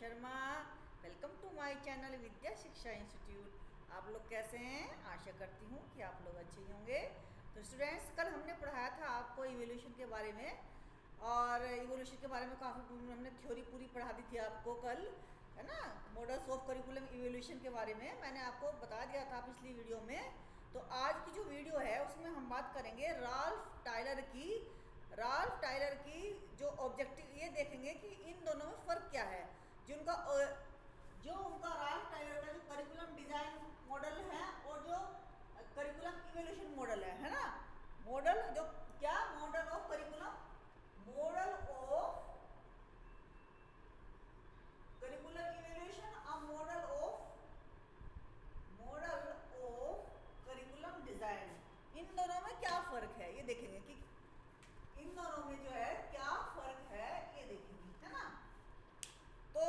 Sharma. Welcome to my channel Vidya Shiksha institute. आप लोग कैसे हैं? आशा करती हूँ कि आप लोग अच्छे ही होंगे। तो स्टूडेंट्स, कल हमने पढ़ाया था आपको इवोल्यूशन के बारे में, और इवोल्यूशन के बारे में काफ़ी हमने थ्योरी पूरी पढ़ा दी थी आपको कल, है ना। मॉडल्स ऑफ करिकुलम इवोल्यूशन के बारे में मैंने आपको बता दिया था पिछली वीडियो में। तो आज की जो वीडियो है उसमें हम बात करेंगे राल्फ टायलर की जो ऑब्जेक्टिव, ये देखेंगे कि इन दोनों में फ़र्क क्या है। जो उनका राल्फ टायलर का जो करिकुलम डिज़ाइन मॉडल है और जो करिकुलम इवोल्यूशन मॉडल है ना। मॉडल जो क्या model of curriculum, evolution, a model of curriculum design. इन दोनों में क्या फ़र्क है ये देखेंगे कि इन दोनों में जो है क्या फ़र्क है ये देखेंगे, है ना। तो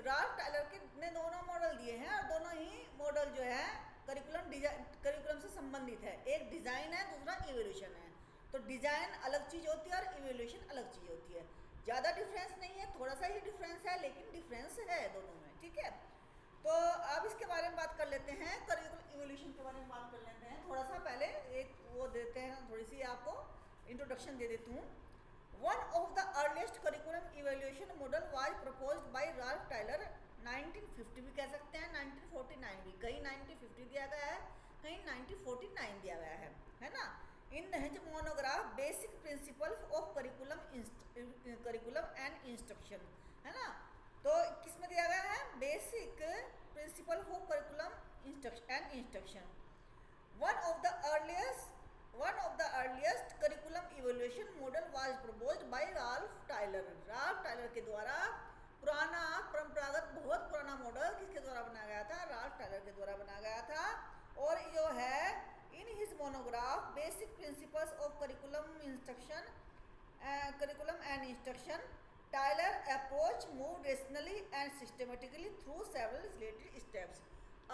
राल्फ टायलर के ने दोनों मॉडल दिए हैं और दोनों ही मॉडल जो है करिकुलम से संबंधित है। एक डिज़ाइन है, दूसरा इवोल्यूशन है। तो डिज़ाइन अलग चीज़ होती है और इवोल्यूशन अलग चीज़ होती है। ज़्यादा डिफरेंस नहीं है, थोड़ा सा ही डिफरेंस है, लेकिन डिफरेंस है दोनों में, ठीक है। तो अब इसके बारे में बात कर लेते हैं, करिकुलम इवोल्यूशन के बारे में बात कर लेते हैं। थोड़ा सा पहले एक वो देते हैं, थोड़ी सी आपको इंट्रोडक्शन दे देती हूँ। One of the earliest curriculum evolution model was proposed by Ralph Tyler 1950 भी कह सकते हैं, 1949 भी, कहीं 1950 दिया गया है, कहीं 1949 दिया गया है ना। In his monograph basic principles of curriculum and instruction, है ना। तो किस में दिया गया है? Basic principle of curriculum and instruction. One of the earliest curriculum evaluation model was proposed by Ralph Tyler. Ralph Tyler के द्वारा पुराना परंपरागत बहुत पुराना मॉडल किसके द्वारा बनाया गया था? राल्फ टायलर के द्वारा बनाया गया था। और जो है in his monograph basic principles of curriculum and instruction, Tyler approach move rationally and systematically through several related steps.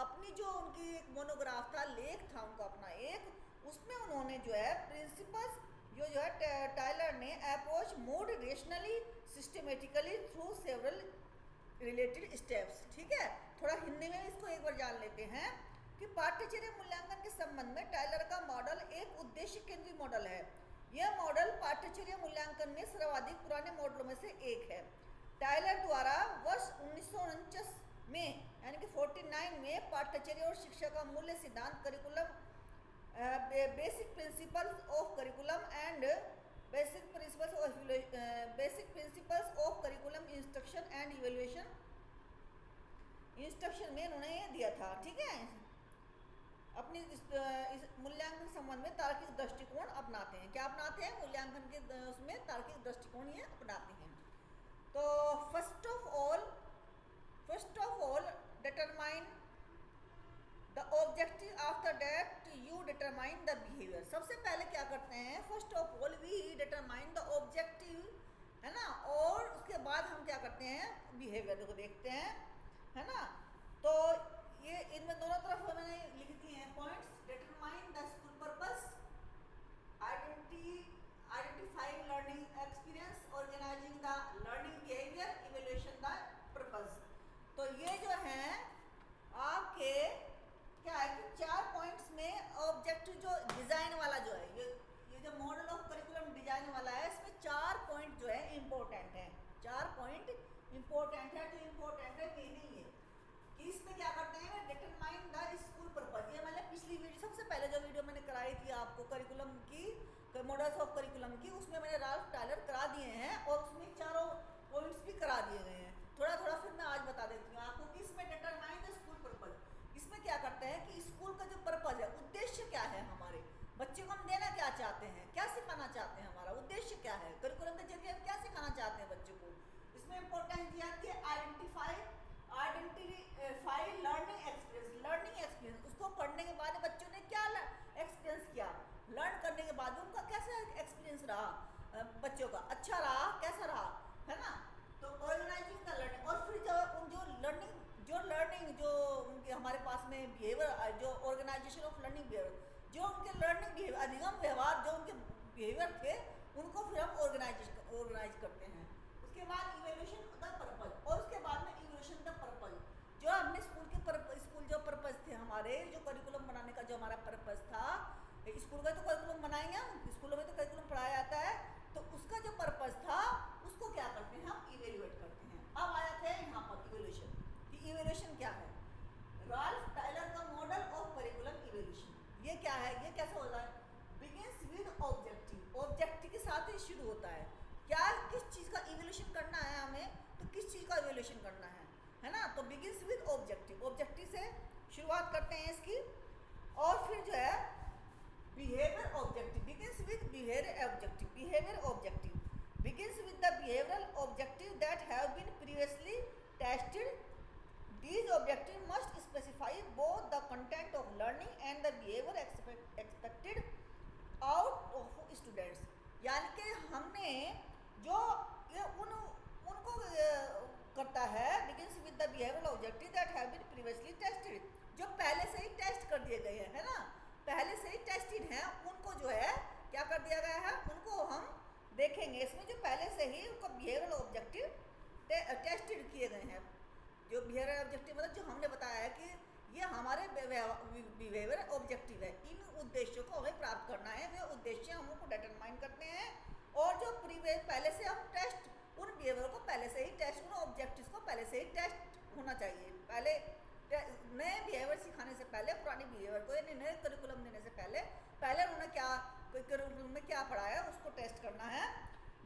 अपनी जो उनकी एक मोनोग्राफ था, लेख था उनका अपना एक, उसमें उन्होंने जो है प्रिंसिपल्स जो है टायलर ने approach mood rationally systematically through several related steps, ठीक है। थोड़ा हिंदी में इसको एक बार जान लेते हैं कि पाठ्यचर्या मूल्यांकन के संबंध में टायलर का मॉडल एक उद्देश्य केंद्रित मॉडल है। यह मॉडल पाठ्यचर्या मूल्यांकन में सर्वाधिक पुराने मॉडलों में से एक है। टायलर द्वारा वर्ष 1949 में यानी कि 49 में पाठ्यचर्या और शिक्षा का मूल्य सिद्धांत curriculum basic principles of curriculum and basic principles of curriculum instruction and evaluation instruction में उन्होंने ये दिया था, ठीक है। अपनी इस मूल्यांकन के संबंध में तार्किक दृष्टिकोण अपनाते हैं। क्या अपनाते हैं? मूल्यांकन के उसमें तार्किक दृष्टिकोण ये अपनाते हैं। तो first of all determine the objective, after that you determine the behaviour. सबसे पहले क्या करते हैं? First of all we determine the objective, है ना, और उसके बाद हम क्या करते हैं? बिहेवियर को देखते हैं, है ना। तो ये इनमें दोनों तरफ मैंने लिख दिए हैं points. Determine the school purpose, identifying learning experience, organising the learning behaviour, evaluation the purpose. तो ये जो है आपके क्या है कि 4 पॉइंट्स में ऑब्जेक्टिव जो डिज़ाइन वाला जो है, ये जो मॉडल ऑफ करिकुलम डिज़ाइन वाला है, इसमें 4 पॉइंट जो है इम्पोर्टेंट है। 4 पॉइंट इम्पोर्टेंट है। जो इम्पोर्टेंट है ये नहीं है कि इसमें क्या करते हैं? Determine the school purpose. ये मैंने पिछली वीडियो, सबसे पहले जो वीडियो मैंने कराई थी आपको करिकुलम की, मॉडल्स ऑफ करिकुलम की, उसमें मैंने राल्फ टायलर करा दिए हैं और उसमें चारों पॉइंट्स भी करा दिए गए हैं। थोड़ा थोड़ा फिर मैं आज बता देती हूँ आपको कि इसमें डिटरमाइन द स्कूल पर्पस, इसमें क्या करते हैं कि स्कूल का जो पर्पज है, उद्देश्य क्या है, हमारे बच्चे को हम देना क्या चाहते हैं, क्या सिखाना चाहते हैं, हमारा उद्देश्य क्या है, करिकुलम के जरिए हम क्या सिखाना चाहते हैं बच्चों को। इसमें इंपॉर्टेंस दिया कि आइडेंटिफाई लर्निंग एक्सपीरियंस। उसको पढ़ने के बाद बच्चों ने क्या एक्सपीरियंस किया, लर्न करने के बाद उनका कैसा एक्सपीरियंस रहा, बच्चों का अच्छा रहा, कैसा रहा, है ना। तो ऑर्गेनाइजिंग द लर्निंग, और फिर जो लर्निंग जो उनके हमारे पास में बिहेवियर, जो ऑर्गेनाइजेशन ऑफ लर्निंग बिहेवियर, जो उनके लर्निंग बिहेवियर, अधिगम व्यवहार, जो उनके बिहेवियर थे, उनको फिर हम ऑर्गेनाइज करते हैं। उसके बाद इवैल्यूएशन द पर्पस, और हमने स्कूल जो पर्पस थे हमारे, जो करिकुलम बनाने का जो हमारा पर्पस था, स्कूल का तो करिकुलम बनाएंगे हम, स्कूलों में तो करिकुलम पढ़ाया जाता है, तो उसका जो पर्पस था उसको क्या करते हैं हम इवेल्युएट करते हैं। अब आया था यहाँ पर इवेल्यूशन, कि इवेल्यूशन क्या है। राल्फ टायलर का मॉडल ऑफ करिकुलम इवेल्यूशन, ये क्या है, ये कैसे होता है, बिगिंस विद ऑब्जेक्टिव, ऑब्जेक्टिव के साथ ही शुरू होता है। क्या किस चीज़ का इवेल्यूशन करना है हमें, तो किस चीज़ का इवेल्यूशन करना है ना, तो बिगिंस विद ऑब्जेक्टिव, ऑब्जेक्टिव से शुरुआत करते हैं इसकी। और फिर जो है behaviour objective, begins with behaviour objective, behaviour objective begins with the behavioral objective that have been previously tested. These objectives must specify both the content of learning and the behavior expected out of students. यानी कि हमने जो ये उनको करता है begins with the behavioral objective that have been previously tested, जो पहले से ही टेस्ट कर दिए गए हैं, है ना, पहले से ही टेस्टेड हैं, उनको जो है क्या कर दिया गया है, उनको हम देखेंगे। इसमें जो पहले से ही उनको बिहेवियरल ऑब्जेक्टिव टेस्टेड किए गए हैं, जो बिहेवियरल ऑब्जेक्टिव मतलब जो हमने बताया है कि ये हमारे बिहेवियर ऑब्जेक्टिव है, इन उद्देश्यों को हमें प्राप्त करना है, वे उद्देश्य हम उनको डिटरमाइन करते हैं। और जो पहले से हम टेस्ट, उन बिहेवियर को पहले से ही टेस्ट, उन ऑब्जेक्टिव्स को पहले से ही टेस्ट होना चाहिए। पहले नए बिहेवियर सिखाने से पहले, पुरानी बिहेवियर को यानी नए करिकुलम देने से पहले उन्होंने क्या करिकुलम में क्या पढ़ाया उसको टेस्ट करना है।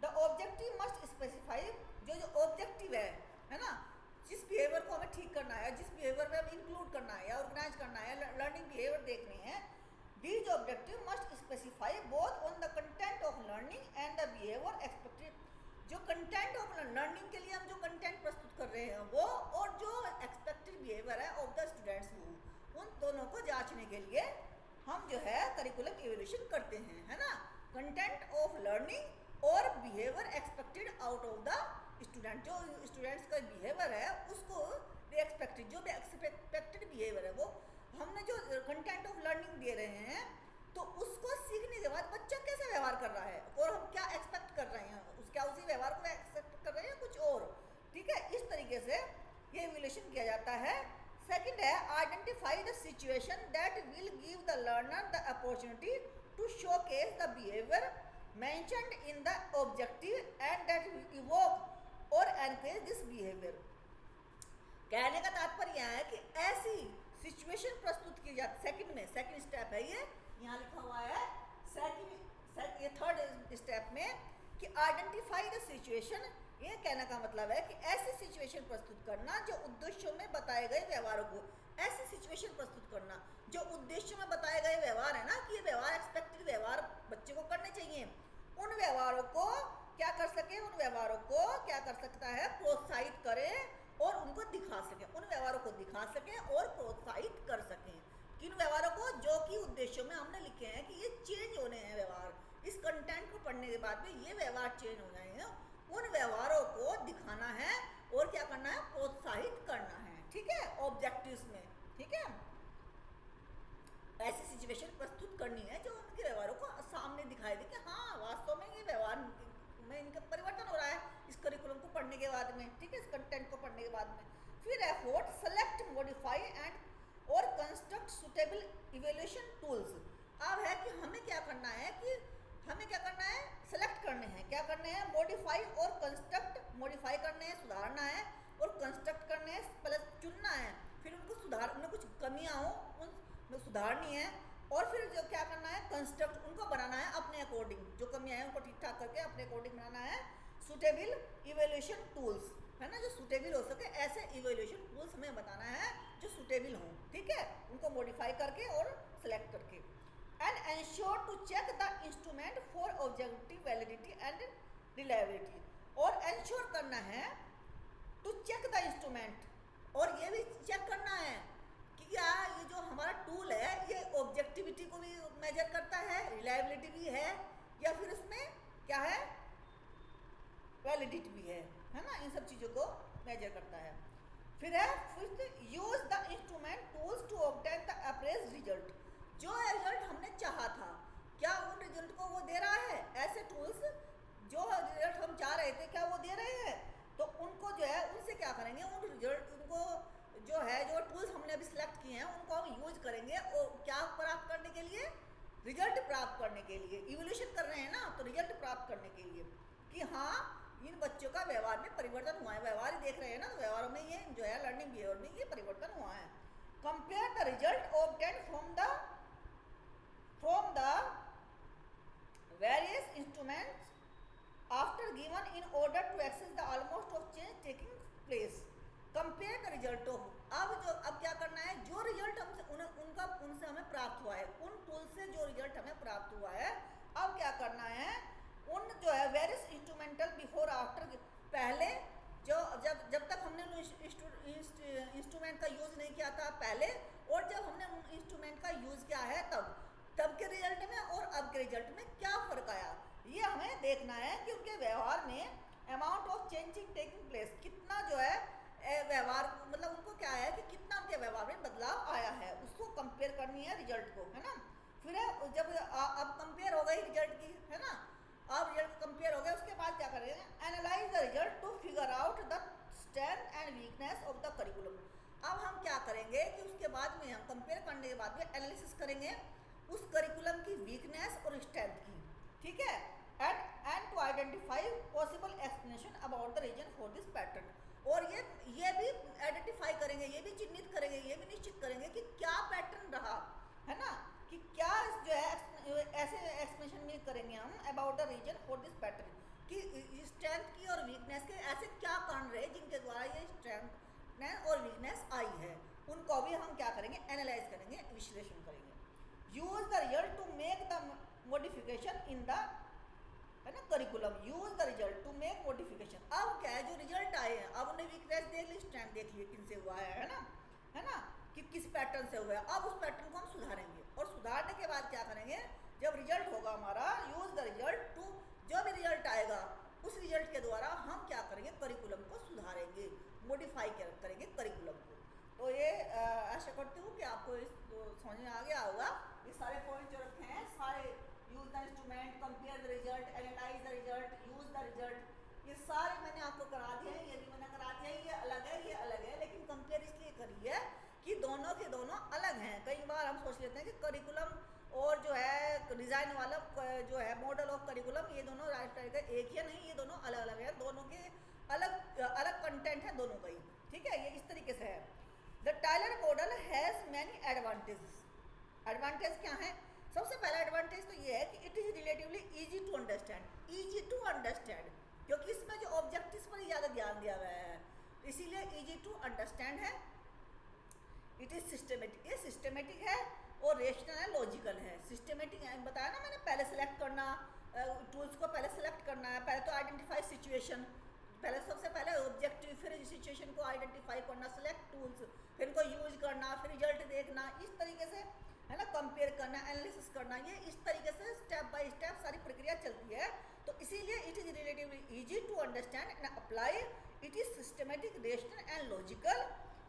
द ऑब्जेक्टिव मस्ट स्पेसिफाई, जो ऑब्जेक्टिव है ना, जिस बिहेवियर को हमें ठीक करना है, जिस बिहेवियर में हमें इंक्लूड करना है या ऑर्गेनाइज करना है, लर्निंग बिहेवियर देखने हैं, these objective must specify both on the content of learning and the behaviour expected. जो कंटेंट ऑफ लर्निंग के लिए हम जो कंटेंट प्रस्तुत कर रहे हैं वो, और जो एक्सपेक्टेड बिहेवियर है ऑफ द स्टूडेंट्स, उन दोनों को जांचने के लिए हम जो है करिकुलम इवैल्यूएशन करते हैं, है ना। कंटेंट ऑफ लर्निंग और behaviour expected out of the student, जो स्टूडेंट्स का बिहेवियर है उसको एक्सपेक्टेड, जो एक्सपेक्टेड बिहेवियर है वो हमने जो कंटेंट ऑफ लर्निंग दे रहे हैं, तो उसको सीखने के बाद बच्चा कैसे व्यवहार कर रहा है और हम क्या एक्सपेक्ट कर रहे हैं, क्या उसी व्यवहार को एक्सपेक्ट कर रहे हैं कुछ और, ठीक है। इस तरीके से ये इवैल्यूएशन किया जाता है। सेकंड है identify the situation that will give the learner the opportunity to showcase the behaviour mentioned in the objective and that will evoke or encourage this behaviour. कहने का तात्पर्य है कि ऐसी सिचुएशन प्रस्तुत की जाती, सेकंड स्टेप है ये, यहाँ लिखा हुआ है ये थर्ड स्टेप में कि आइडेंटिफाई द सिचुएशन, ये कहने का मतलब है कि ऐसी सिचुएशन प्रस्तुत करना जो उद्देश्यों में बताए गए व्यवहारों को, ऐसी सिचुएशन प्रस्तुत करना जो उद्देश्यों में बताए गए व्यवहार है ना, कि ये व्यवहार एक्सपेक्टेड व्यवहार बच्चे को करने चाहिए, उन व्यवहारों को क्या कर सके, उन व्यवहारों को क्या कर सकता है, प्रोत्साहित करे और उनको दिखा सके, उन व्यवहारों को दिखा सके और प्रोत्साहित कर सके। किन व्यवहारों को, जो कि उद्देश्यों में हमने लिखे हैं कि ये चेंज होने हैं व्यवहार, इस कंटेंट को पढ़ने के बाद में ये व्यवहार चेंज हो जाएंगे, उन व्यवहारों को दिखाना है और क्या करना है, प्रोत्साहित करना है, ठीक है, ऑब्जेक्टिव्स में, ठीक है। ऐसी सिचुएशन प्रस्तुत करनी है जो उनके व्यवहारों को सामने दिखाई दे कि हाँ वास्तव में ये व्यवहार में इनका परिवर्तन हो रहा है इस करिकुलम को पढ़ने के बाद में, ठीक है, इस कंटेंट को पढ़ने के बाद में। फिर है फोर्थ, सेलेक्ट, मॉडिफाई एंड और कंस्ट्रक्ट सुटेबल इवैल्यूएशन टूल्स। अब है कि हमें क्या करना है, कि हमें क्या करना है, सेलेक्ट करने हैं, क्या करने हैं, मॉडिफाई और कंस्ट्रक्ट, मॉडिफाई करने हैं, सुधारना है, और कंस्ट्रक्ट करने हैं, प्लस चुनना है, फिर उनको सुधार, उनमें कुछ कमियां हो उनमें सुधारनी है, और फिर जो क्या करना है, कंस्ट्रक्ट, उनको बनाना है अपने अकॉर्डिंग, जो कमियां हैं उनको ठीक ठाक करके अपने अकॉर्डिंग बनाना है। सुटेबल इवैल्यूएशन टूल्स, है ना, जो सुटेबल हो सके ऐसे इवैल्यूएशन टूल्स हमें बताना है जो सुटेबल हों, ठीक है, उनको मॉडिफाई करके और सेलेक्ट करके। And ensure to check the instrument for objective validity and reliability, और एंश्योर करना है टू चेक द इंस्ट्रूमेंट, और ये भी चेक करना है कि क्या ये जो हमारा टूल है ये ऑब्जेक्टिविटी को भी मेजर करता है, रिलायबिलिटी भी है, या फिर उसमें क्या है, वैलिडिटी भी है ना, इन सब चीज़ों को मेजर करता है। फिर है fifth, use the instrument tools to obtain the appraised result. जो रिजल्ट हमने चाहा था, क्या उन रिजल्ट को वो दे रहा है, ऐसे टूल्स जो रिजल्ट हम चाह रहे थे क्या वो दे रहे हैं, तो उनको जो है उनसे क्या करेंगे, उन रिजल्ट, उनको जो है टूल्स हमने अभी सिलेक्ट किए हैं उनको हम यूज करेंगे और क्या प्राप्त करने के लिए, रिजल्ट प्राप्त करने के लिए। इवोल्यूशन कर रहे हैं ना, तो रिजल्ट प्राप्त करने के लिए कि हाँ इन बच्चों का व्यवहार में परिवर्तन हुआ है, व्यवहार ही देख रहे हैं ना, तो व्यवहार में ये जो है लर्निंग बिहेवियर में ये परिवर्तन हुआ है। Compare the result obtained from the various instruments after given in order to access the almost of change taking place. Compare the result of, अब क्या करना है, जो रिजल्ट हमसे उनसे हमें प्राप्त हुआ है, उन टूल से जो रिजल्ट हमें प्राप्त हुआ है, अब क्या करना है, उन जो है वेरियस इंस्ट्रूमेंटल बिफोर आफ्टर, पहले जो जब तक हमने इंस्ट्रूमेंट का यूज नहीं किया था पहले, और जब हमने उन इंस्ट्रूमेंट का यूज किया है तब के रिजल्ट में और अब के रिजल्ट में क्या फर्क आया, ये हमें देखना है कि उनके व्यवहार में amount of changing taking place, कितना जो है व्यवहार, मतलब उनको क्या है कि कितना उनके व्यवहार में बदलाव आया है, उसको कंपेयर करनी है रिजल्ट को, है ना। फिर जब अब कंपेयर हो गई रिजल्ट की, है ना, अब रिजल्ट कंपेयर हो गया, उसके बाद क्या करेंगे, analyse the result to figure out the strength and weakness of the curriculum. अब हम क्या करेंगे कि उसके बाद में हम कंपेयर करने के बाद में एनालिसिस करेंगे उस करिकुलम की वीकनेस और स्ट्रेंथ की, ठीक है, and to identify possible explanation about the reason for this pattern. और ये भी आइडेंटिफाई करेंगे, ये भी चिन्हित करेंगे, ये भी निश्चित करेंगे कि क्या पैटर्न रहा, है ना, कि क्या जो है ऐसे एक्सप्लेनेशन में करेंगे हम about the reason for this pattern, कि स्ट्रेंथ की और वीकनेस के ऐसे क्या कारण रहे जिनके द्वारा ये स्ट्रेंथ और वीकनेस आई है, उनको भी हम क्या करेंगे, एनालाइज करेंगे, विश्लेषण करेंगे। Use the result to make the modification in the, है ना, curriculum. Use the result to make modification. अब क्या है, जो रिजल्ट आए हैं, अब उन्हें वीकनेस देख ली, स्ट्रेंथ देख लिए, किन से हुआ है ना, कि किस पैटर्न से हुआ है, अब उस पैटर्न को हम सुधारेंगे, और सुधारने के बाद क्या करेंगे, जब रिजल्ट होगा हमारा, यूज द रिजल्ट टू, जो भी रिजल्ट आएगा उस रिजल्ट के द्वारा हम क्या करेंगे, करिकुलम को सुधारेंगे, मॉडिफाई करेंगे करिकुलम को। तो ये आशा करती हूँ कि आपको इस समझ में आ गया होगा। ये सारे पॉइंट जो रखे हैं सारे, use the instrument, compare the result, analyse the result, use the result, ये सारे मैंने आपको करा दिए हैं, ये भी मैंने करा दिया है, ये अलग है, लेकिन कंपेयर इसलिए करी है कि दोनों के दोनों अलग हैं। कई बार हम सोच लेते हैं कि करिकुलम और जो है डिज़ाइन वाला जो है मॉडल ऑफ करिकुलम, ये दोनों राइट का एक ही नहीं, ये दोनों अलग अलग है, दोनों के अलग अलग कंटेंट है दोनों का ही, ठीक है, ये इस तरीके से है। The Tyler model has many advantages. Advantage क्या है, सबसे पहला एडवांटेज तो ये है कि it is relatively easy to understand, क्योंकि इसमें जो ऑब्जेक्टिव्स पर ज़्यादा ध्यान दिया गया है, इसीलिए ईजी टू अंडरस्टैंड है। इट इज़ सिस्टमेटिक, ये सिस्टमेटिक है और रेशनल है, लॉजिकल है। सिस्टमेटिक बताया ना मैंने, पहले सेलेक्ट करना, टूल्स को पहले सेलेक्ट करना है, पहले तो आइडेंटिफाई सिचुएशन, पहले सबसे पहले ऑब्जेक्टिव, फिर सिचुएशन को आइडेंटिफाई करना, सेलेक्ट टूल्स, फिर इनको यूज करना, फिर रिजल्ट देखना, इस तरीके से, है ना, कंपेयर करना, एनालिसिस करना, ये इस तरीके से स्टेप बाय स्टेप सारी प्रक्रिया चलती है। तो इसीलिए it is relatively easy to understand and apply, it is systematic, rational and logical,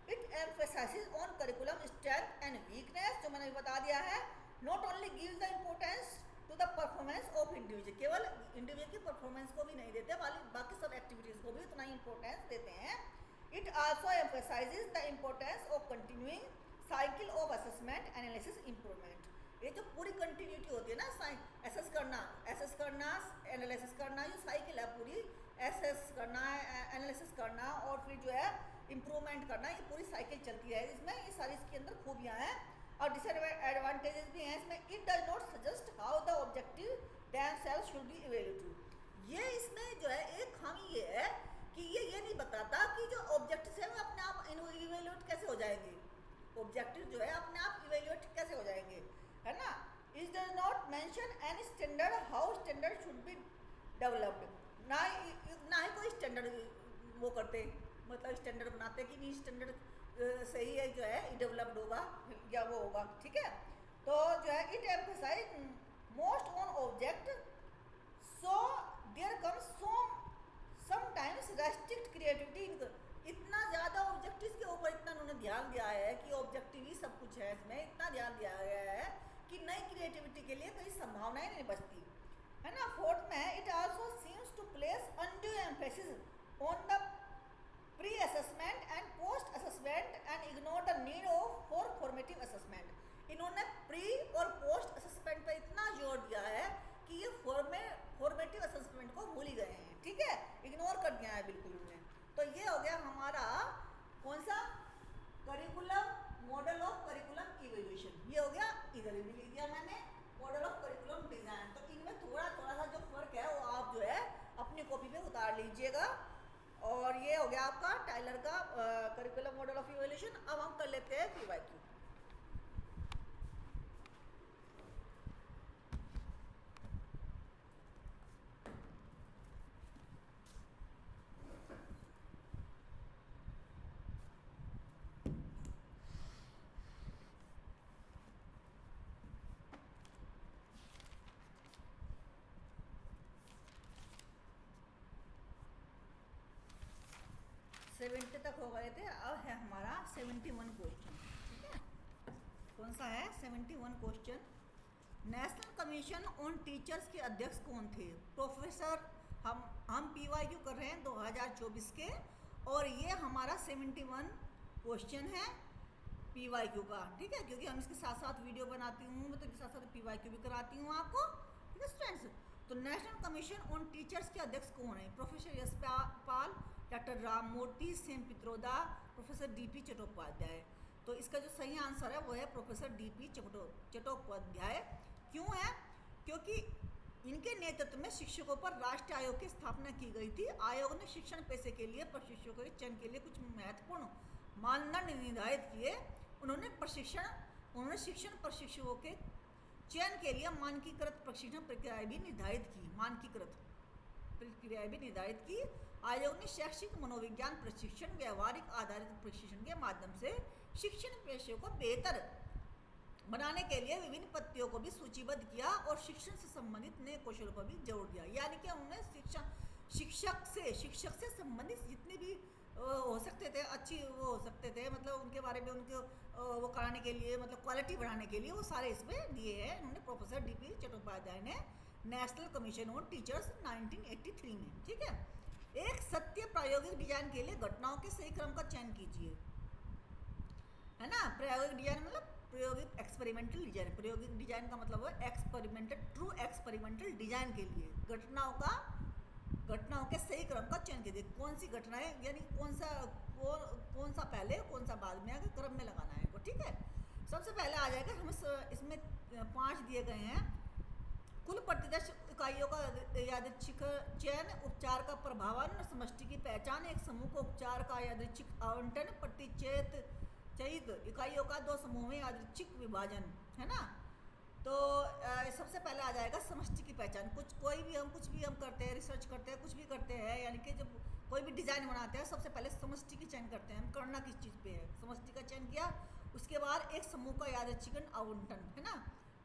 it emphasises on curriculum strength and weakness, जो मैंने बता दिया है। Not only gives the importance to the performance of individual, केवल individual की performance को भी नहीं देते, बाकी सब एक्टिविटीज़ को भी उतना ही इंपॉर्टेंस देते हैं। It also emphasises the importance of continuing cycle of assessment, analysis, improvement. ये जो पूरी कंटिन्यूटी होती है ना, एसेस करना, एनालिसिस करना, ये साइकिल है पूरी, एसेस करना, एनालिसिस करना और फिर जो है इम्प्रूवमेंट करना, ये पूरी साइकिल चलती है इसमें। ये सारी इसके अंदर खूबियाँ हैं और डिसएडवांटेजेस भी हैं इसमें। It does not suggest how the objective themselves should be evaluated. ये इसमें जो है एक खामी ये है कि ये नहीं बताता कि जो ऑब्जेक्टिव है वो अपने आप इवैल्यूएट कैसे हो जाएंगे, ऑब्जेक्टिव जो है अपने आप इवैल्यूएट कैसे हो जाएंगे, है ना। It does not mention any standard how standard should be developed, ना ही कोई स्टैंडर्ड वो करते, मतलब स्टैंडर्ड बनाते कि नहीं स्टैंडर्ड से ही है जो है डेवलप्ड होगा या वो होगा, ठीक है। तो जो है it emphasise most on object, so there comes sometimes restrict creativity. इतना ज़्यादा ऑब्जेक्टिव्स के ऊपर इतना उन्होंने ध्यान दिया है कि ऑब्जेक्टिव ही सब कुछ है, इसमें इतना ध्यान दिया गया है कि नई क्रिएटिविटी के लिए कई संभावनाएं नहीं बचती, है ना। फोर्थ में it also seems to place undue emphasis on the pre assessment and post assessment talent and ignore the need of for formative assessment. इन्होंने प्री और पोस्ट असेसमेंट पे इतना जोर दिया है कि ये फॉर्मेटिव असेसमेंट को भूल ही गए हैं, ठीक है, इग्नोर कर दिया है बिल्कुल उन्होंने। तो ये हो गया हमारा कौन सा, curriculum, model of curriculum evaluation. ये हो गया, इधर भी लिख दिया मैंने मॉडल ऑफ करिकुलम डिजाइन। तो इनमें थोड़ा थोड़ा सा जो फर्क है वो आप जो है अपनी कॉपी पे उतार लीजिएगा। और ये हो गया आपका टाइलर का करिकुलम मॉडल ऑफ इवैल्यूएशन। अब हम कर लेते हैं पीवाईक्यू। सेवेंटी तक हो गए थे, अब है हमारा 71 क्वेश्चन, ठीक है। कौन सा है 71 question. National commission on teachers के अध्यक्ष कौन थे? प्रोफेसर, हम पीवाईक्यू कर रहे हैं 2024 के, और ये हमारा 71 क्वेश्चन है पीवाईक्यू का, ठीक है, क्योंकि हम इसके साथ साथ वीडियो बनाती हूँ, मतलब इसके साथ साथ पीवाईक्यू भी कराती हूँ आपको, ठीक है स्टूडेंट्स। तो नेशनल कमीशन ऑन टीचर्स के अध्यक्ष कौन है? Professor Yash Pal, doctor Ram Murthy, Sam Pitroda, professor D P Chattopadhyay. तो इसका जो सही आंसर है वो है प्रोफेसर डीपी चट्टोपाध्याय। क्यों है? क्योंकि इनके नेतृत्व में शिक्षकों पर राष्ट्रीय आयोग की स्थापना की गई थी। आयोग ने शिक्षण पेशे के लिए प्रशिक्षकों के चयन के लिए कुछ महत्वपूर्ण मानदंड निर्धारित किए। उन्होंने शिक्षण प्रशिक्षकों के चयन के लिए मानकीकृत प्रशिक्षण प्रक्रियाएं भी निर्धारित की। मानकीकृत प्रक्रियाएं भी निर्धारित की। आयोग ने शैक्षिक मनोविज्ञान प्रशिक्षण, व्यवहारिक आधारित प्रशिक्षण के माध्यम से शिक्षण पेशे को बेहतर बनाने के लिए विभिन्न पद्धतियों को भी सूचीबद्ध किया और शिक्षण से संबंधित नए कौशलों पर भी जोर दिया। यानी कि उन्होंने शिक्षक से संबंधित जितने भी हो सकते थे, अच्छी वो हो सकते थे, मतलब उनके बारे में उनको वो कराने के लिए, मतलब क्वालिटी बढ़ाने के लिए वो सारे इसमें दिए हैं उन्होंने प्रोफेसर डीपी चट्टोपाध्याय ने नेशनल कमीशन ऑन टीचर्स 1983 में, ठीक है। एक सत्य प्रायोगिक डिजाइन के लिए घटनाओं के सही क्रम का चयन कीजिए, है ना। प्रायोगिक डिजाइन मतलब प्रायोगिक एक्सपेरिमेंटल डिजाइन। प्रायोगिक डिजाइन का मतलब है एक्सपेरिमेंटल, ट्रू एक्सपेरिमेंटल डिजाइन के लिए घटनाओं के सही क्रम का चयन कीजिए। कौन सी घटनाएं, यानी कौन सा पहले कौन सा बाद में आगे क्रम में लगाना है को, ठीक है। सबसे पहले आ जाएगा, हम इसमें 5 दिए गए हैं। कुल प्रतिदर्श इकाइयों का यादृच्छिक चयन, उपचार का प्रभावन, समष्टि की पहचान, एक समूह को उपचार का यादृच्छिक आवंटन, प्रतिचयित इकाइयों का 2 समूह में यादृच्छिक विभाजन, है ना। तो सबसे पहले आ जाएगा समष्टि की पहचान। कुछ भी हम करते हैं, रिसर्च करते हैं, कुछ भी करते हैं, यानी कि जब कोई भी डिज़ाइन बनाते हैं सबसे पहले समष्टि की चयन करते हैं। हम करना किस चीज़ पे है, समष्टि का चयन किया, उसके बाद एक समूह का यादृच्छिक आवंटन, है ना।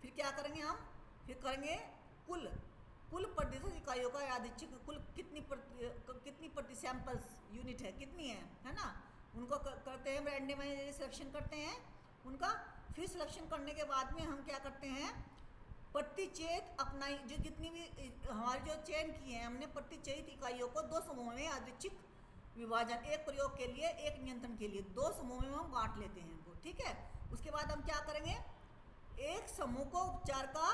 फिर क्या करेंगे हम, फिर करेंगे कुल प्रतिशत इकाइयों का यादृच्छिक, कुल कितनी प्रति सैंपल्स यूनिट है, कितनी है ना, उनको करते हैं रैंडमाइज सिलेक्शन करते हैं उनका। फिर सिलेक्शन करने के बाद में हम क्या करते हैं, प्रतिचयित अपनाई, जो जितनी भी हमारे जो चयन किए हैं हमने, प्रतिचयित इकाइयों को 2 समूह में यादृच्छिक विभाजन, एक प्रयोग के लिए एक नियंत्रण के लिए 2 समूह में हम बांट लेते हैं इनको, ठीक है। उसके बाद हम क्या करेंगे, एक समूह को उपचार का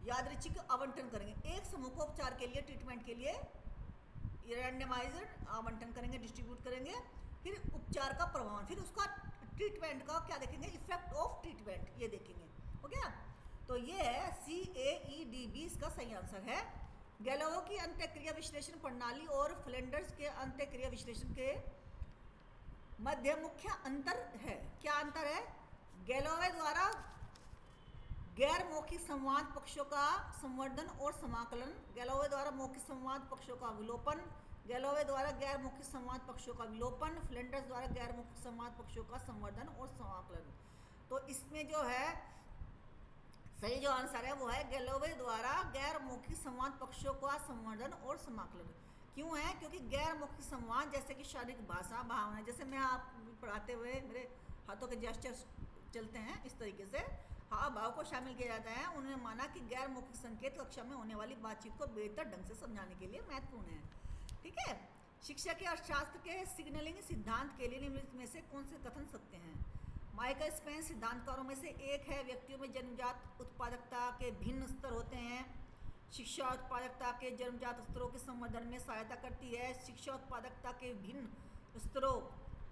यादृच्छिक आवंटन करेंगे। एक समूह को उपचार के लिए, ट्रीटमेंट के लिए रैंडमाइज्ड आवंटन करेंगे, डिस्ट्रीब्यूट करेंगे। फिर उपचार का प्रभाव, फिर उसका ट्रीटमेंट का क्या देखेंगे, इफेक्ट ऑफ ट्रीटमेंट, ये देखेंगे, हो गया। तो ये है CAEDB, इसका सही आंसर है। गैलोवे की अंत्यक्रिया विश्लेषण प्रणाली और फ्लेंडर्स के अंत्यक्रिया विश्लेषण के मध्य मुख्य अंतर है। क्या अंतर है? गैलोवे द्वारा गैर मौखिक संवाद पक्षों का संवर्धन और समाकलन, गैलोवे द्वारा मौखिक संवाद पक्षों का विलोपन, गैलोवे द्वारा गैर मौखिक संवाद पक्षों का विलोपन, फ्लेंडर्स द्वारा गैर मौखिक संवाद पक्षों का संवर्धन और समाकलन। तो इसमें जो है सही जो आंसर है वो है गैलोवे द्वारा गैर मौखिक संवाद पक्षों का संवर्धन और समाकलन। क्यों है? क्योंकि गैर मौखिक संवाद जैसे कि शारीरिक भाषा, भावना, जैसे मैं आप पढ़ाते हुए मेरे हाथों के जेस्चर्स चलते हैं, इस तरीके से हाव भाव को शामिल किया जाता है। उन्होंने माना कि गैर मौखिक संकेत कक्षा में होने वाली बातचीत को बेहतर ढंग से समझाने के लिए महत्वपूर्ण है, ठीक है। शिक्षा के अर्थशास्त्र के सिग्नलिंग सिद्धांत के लिए निम्नलिखित में से कौन से कथन सत्य हैं? माइकल स्पेन सिद्धांतकारों में से एक है। व्यक्तियों में जन्मजात उत्पादकता के भिन्न स्तर होते हैं। शिक्षा उत्पादकता के जन्मजात स्तरों के संवर्धन में सहायता करती है। शिक्षा उत्पादकता के भिन्न स्तरों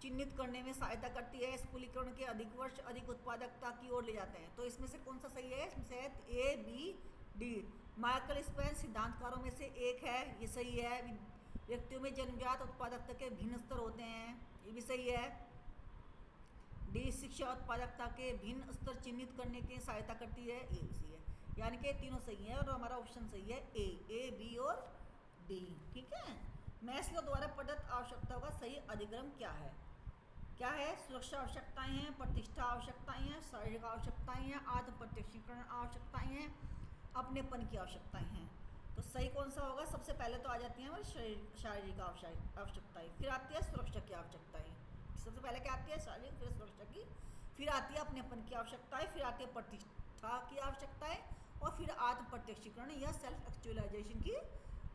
चिन्हित करने में सहायता करती है। स्कूलीकरण के अधिक वर्ष अधिक उत्पादकता की ओर ले जाते हैं। तो इसमें से कौन सा सही है? इसमें से ए, बी, डी। माइकल स्पेन सिद्धांतकारों में से एक है, ये सही है। व्यक्तियों में जन्मजात उत्पादकता के भिन्न स्तर होते हैं, ये भी सही है। डी, शिक्षा उत्पादकता के भिन्न स्तर चिन्हित करने की सहायता करती है, ये भी सही है। यानी कि तीनों सही है और हमारा ऑप्शन सही है ए, बी और डी। ठीक है। मैस्लो द्वारा प्रदत्त आवश्यकताओं का सही अधिक्रम क्या है? क्या है? सुरक्षा आवश्यकताएं हैं, प्रतिष्ठा आवश्यकताएं हैं, शारीरिक आवश्यकताएं हैं, आत्म प्रत्यक्षीकरण आवश्यकताएं हैं, अपनेपन की आवश्यकताएं हैं। तो सही कौन सा होगा? सबसे पहले तो आ जाती हैं हमारी शारीरिक आवश्यकताएं, फिर आती है सुरक्षा की आवश्यकताएं। सबसे पहले क्या आती है? शारीरिक, फिर सुरक्षा की, फिर आती है अपनेपन की आवश्यकताएं, फिर आती है प्रतिष्ठा की आवश्यकताएं और फिर आत्म प्रत्यक्षीकरण या सेल्फ एक्चुअलाइजेशन की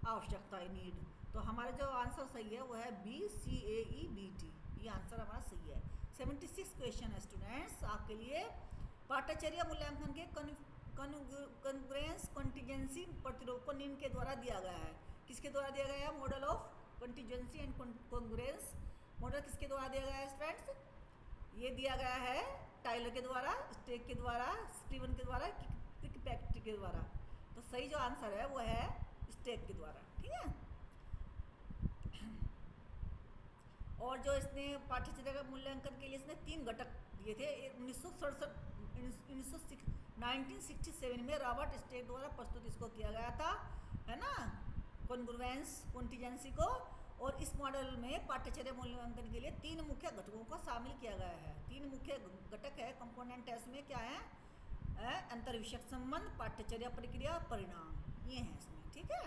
आवश्यकताएं, नीड। तो हमारा जो आंसर सही है वो है बी, CAEBT। ये आंसर हमारा सही है। 76 क्वेश्चन है स्टूडेंट्स आपके लिए। पाठ्यचर्या मूल्यांकन के कॉन्ग्रुएंस कंटीजेंसी प्रतिरूप को निम्न के द्वारा दिया गया है। किसके द्वारा दिया गया है? Model of contingency and congruence model किसके द्वारा दिया गया है स्टूडेंट्स? ये दिया गया है टाइलर के द्वारा, स्टेक के द्वारा, स्टीवन के द्वारा, किर्कपैट्रिक के द्वारा। तो सही जो आंसर है वो है स्टेक के द्वारा। ठीक है। और जो इसने पाठ्यचर्या का मूल्यांकन के लिए इसने 3 घटक दिए थे। 1967 में रॉबर्ट स्टेक द्वारा प्रस्तुत इसको किया गया था, है ना, कॉन्ग्रुएंस कंटीजेंसी को। और इस मॉडल में पाठ्यचर्या मूल्यांकन के लिए 3 मुख्य घटकों को शामिल किया गया है। 3 मुख्य घटक है कंपोनेंट टेस्ट में। क्या है? अंतर विषयक संबंध, पाठ्यचर्या प्रक्रिया, परिणाम, ये हैं इसमें। ठीक है।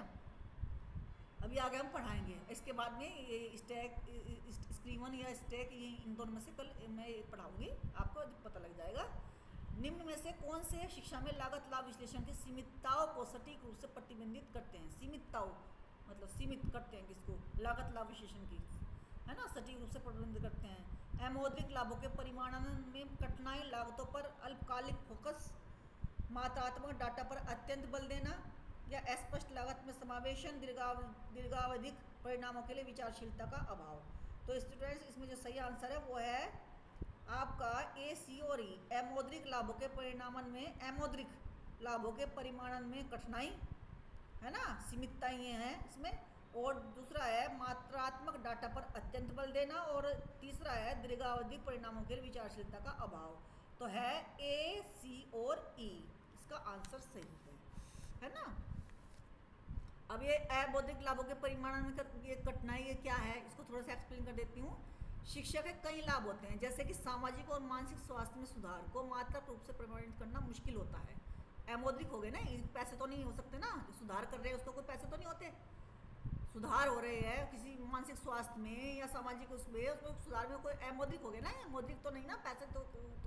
अभी आगे हम पढ़ाएंगे। इसके बाद में ये स्टैक, स्क्रीवन या स्टैक, ये इन दोनों में से कल मैं पढ़ाऊंगी, आपको पता लग जाएगा। निम्न में से कौन से शिक्षा में लागत लाभ विश्लेषण की सीमितताओं को सटीक रूप से प्रतिबंधित करते हैं? सीमितताओं मतलब सीमित करते हैं किसको? लागत लाभ विश्लेषण की, है ना, सटीक रूप से प्रतिबंधित करते हैं। अमौद्रिक लाभों के परिमाणन में कठिनाई, लागतों पर अल्पकालिक फोकस, मात्रात्मक डाटा पर अत्यंत बल देना, या अस्पष्ट लागत में समावेशन, दीर्घावधिक परिणामों के लिए विचारशीलता का अभाव। तो स्टूडेंट्स इसमें जो सही आंसर है वो है आपका ए, सी और ई। अमौद्रिक लाभों के परिणामन में, अमौद्रिक लाभों के परिमाणन में कठिनाई, है ना, सीमितता ये है इसमें। और दूसरा है मात्रात्मक डाटा पर अत्यंत बल देना, और तीसरा है दीर्घावधिक परिणामों के लिए विचारशीलता का अभाव। तो है ए, सी और ई, इसका आंसर सही है ना। अब ये अबौद्धिक लाभों के परिमाण में ये कठिनाई ये क्या है, इसको थोड़ा सा एक्सप्लेन कर देती हूँ। शिक्षा के कई लाभ होते हैं, जैसे कि सामाजिक और मानसिक स्वास्थ्य में सुधार को मात्रात्मक रूप से प्रमाणित करना मुश्किल होता है। अमौद्रिक हो गए ना, पैसे तो नहीं हो सकते ना, सुधार कर रहे हैं उसको कोई पैसे तो नहीं होते। सुधार हो रहे हैं किसी मानसिक स्वास्थ्य में या सामाजिक उसमें सुधार में, कोई अमौद्रिक हो गए ना, मौद्रिक तो नहीं ना, पैसे तो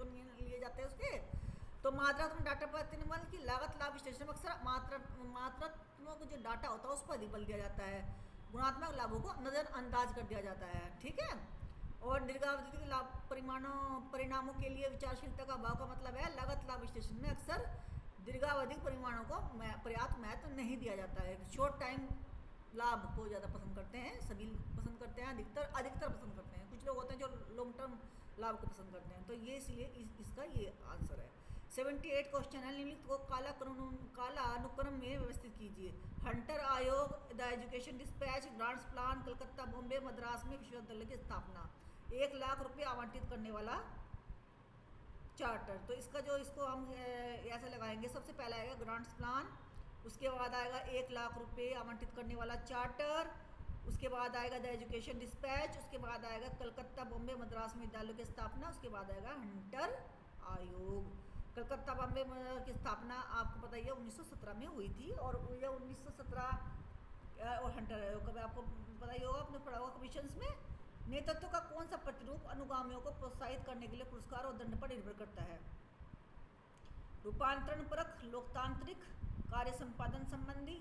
नहीं लिए जाते उसके। तो मात्रात्मक डाटा पर अत्यंत बल की लागत लाभ विश्लेषण में अक्सर मात्रात्मक जो डाटा होता है उस पर अधिक बल दिया जाता है, गुणात्मक लाभों को नज़रअंदाज कर दिया जाता है। ठीक है। और दीर्घावधि लाभ परिणामों के लिए विचारशीलता का अभाव का मतलब है लागत लाभ विश्लेषण में अक्सर दीर्घावधिक परिमाणों को पर्याप्त महत्व नहीं दिया जाता है। शॉर्ट टाइम लाभ को ज़्यादा पसंद करते हैं, सभी पसंद करते हैं, अधिकतर पसंद करते हैं। कुछ लोग होते हैं जो लॉन्ग टर्म लाभ को पसंद करते हैं। तो ये इसलिए इसका ये आंसर है। 78 क्वेश्चन है। निम्नलिखित को काला अनुक्रम में व्यवस्थित कीजिए। हंटर आयोग, the education dispatch, grants plan, Calcutta, Bombay, Madras में विश्वविद्यालय की स्थापना, 1 लाख रुपये आवंटित करने वाला चार्टर। तो इसको हम ऐसे लगाएंगे। सबसे पहला आएगा ग्रांट्स प्लान, उसके बाद आएगा 1 लाख रुपये आवंटित करने वाला चार्टर, उसके बाद आएगा द एजुकेशन डिस्पैच, उसके बाद आएगा कलकत्ता, बॉम्बे, मद्रास में विद्यालयों की स्थापना, उसके बाद आएगा हंटर आयोग। कलकत्ता बॉम्बे की स्थापना आपको पता ही है 1917 में हुई थी, और ये 1917 और हंटर आयोग का आपको पता ही होगा, आपने पढ़ा होगा कमीशंस में। नेतृत्व का कौन सा प्रतिरूप अनुगामियों को प्रोत्साहित करने के लिए पुरस्कार और दंड पर निर्भर करता है? रूपांतरण परक, लोकतांत्रिक, कार्य संपादन संबंधी,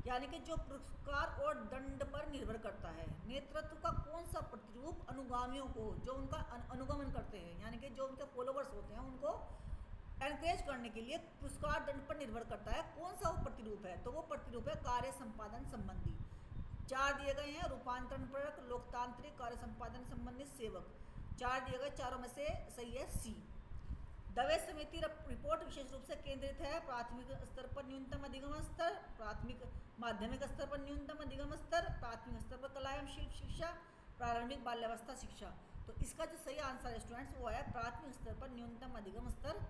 यानी कि जो पुरस्कार और दंड पर निर्भर करता है। नेतृत्व का कौन सा प्रतिरूप अनुगामियों को, जो उनका अनुगमन करते हैं यानी कि जो उनके फॉलोवर्स होते हैं, उनको एनकरेज करने के लिए पुरस्कार दंड पर निर्भर करता है। कौन सा वो प्रतिरूप है? तो वो प्रतिरूप है कार्य संपादन संबंधी। 4 दिए गए हैं, रूपांतरण परक, लोकतांत्रिक, कार्य संपादन संबंधित, सेवक। 4 दिए गए, चारों में से सही है सी। दवे समिति रिपोर्ट विशेष रूप से केंद्रित है प्राथमिक स्तर पर न्यूनतम अधिगम स्तर, प्राथमिक माध्यमिक स्तर पर न्यूनतम अधिगम स्तर, प्राथमिक स्तर पर कला एवं शिल्प शिक्षा, प्रारंभिक बाल्यावस्था शिक्षा। तो इसका जो सही आंसर है स्टूडेंट्स वो है प्राथमिक स्तर पर न्यूनतम अधिगम स्तर,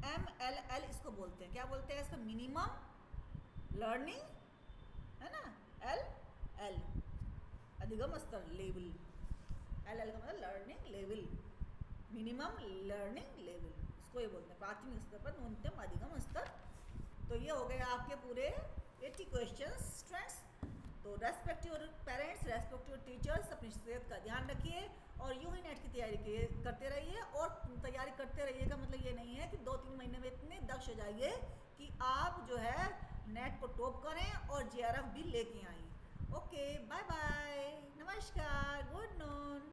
MLL इसको बोलते हैं। क्या बोलते हैं इसको? मिनिमम लर्निंग, है ना, LL अधिगम स्तर, लेवल। LL का मतलब learning level, minimum learning level, इसको ये बोलते हैं प्राथमिक स्तर पर न्यूनतम अधिगम स्तर। तो ये हो गए आपके पूरे 80 क्वेश्चंस स्टूडेंट्स। तो respect your parents, respect your teachers, अपनी सेहत का ध्यान रखिए और यूं ही नेट की तैयारी करते रहिए। और तैयारी करते रहिए का मतलब ये नहीं है कि 2-3 महीने में इतने दक्ष हो जाइए कि आप जो है नेट को टॉप करें और JRF भी लेके आएँ। ओके, बाय बाय, नमस्कार, गुड नॉन।